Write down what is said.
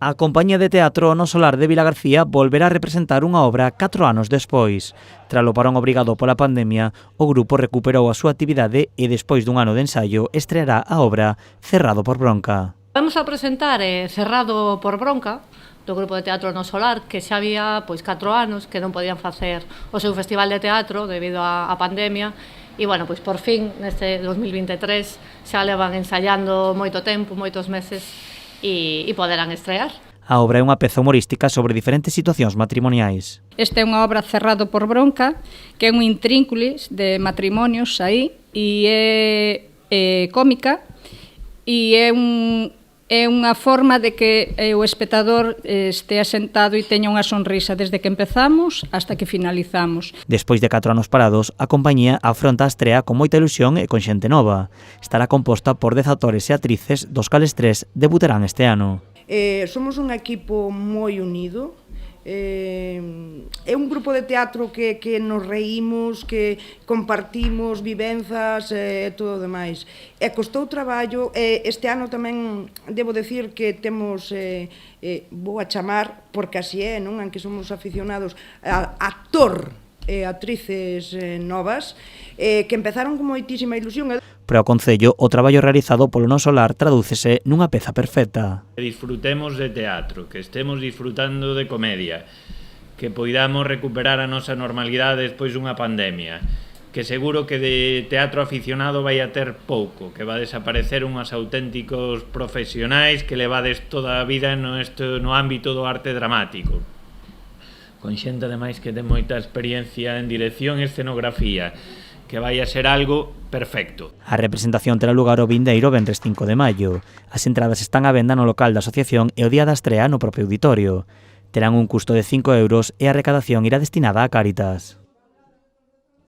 A compañía de teatro No Solar de Vilagarcía volverá a representar unha obra 4 anos despois. Tras o parón obrigado pola pandemia, o grupo recuperou a súa actividade e despois dun ano de ensaio estreará a obra Cerrado por Bronca. Vamos a presentar Cerrado por Bronca, do grupo de teatro No Solar, que xa había 4 anos que non podían facer o seu festival de teatro debido á pandemia. E, bueno, por fin, neste 2023, xa levan ensaiando moito tempo, moitos meses, e poderán estrear. A obra é unha peza humorística sobre diferentes situacións matrimoniais. Esta é unha obra Cerrado por Bronca, que é un intrínculis de matrimonios aí, e é cómica, e é unha forma de que o espectador estea sentado e teña unha sonrisa desde que empezamos hasta que finalizamos. Despois de 4 anos parados, a compañía afronta a estrea con moita ilusión e con xente nova. Estará composta por 10 actores e actrices, dos cales 3 debutarán este ano. Somos un equipo moi unido. É un grupo de teatro que nos reímos, que compartimos vivenzas e todo o demais. E costou traballo, este ano tamén debo decir que temos, vou a chamar, porque así é, non? Aunque somos aficionados, a actor e actrices novas, que empezaron con moitísima ilusión. Para o Concello, o traballo realizado polo No Solar tradúcese nunha peza perfecta. Que disfrutemos de teatro, que estemos disfrutando de comedia, que poidamos recuperar a nosa normalidade despois dunha pandemia, que seguro que de teatro aficionado vai a ter pouco, que va a desaparecer unhas auténticos profesionais que levades toda a vida no ámbito do arte dramático. Con xente ademais que ten moita experiencia en dirección e escenografía, que vai a ser algo perfecto. A representación terá lugar o vindeiro venres 5 de maio. As entradas están á venda no local da asociación e o día da estrea no propio auditorio. Terán un custo de 5 € e a recadación irá destinada a Cáritas.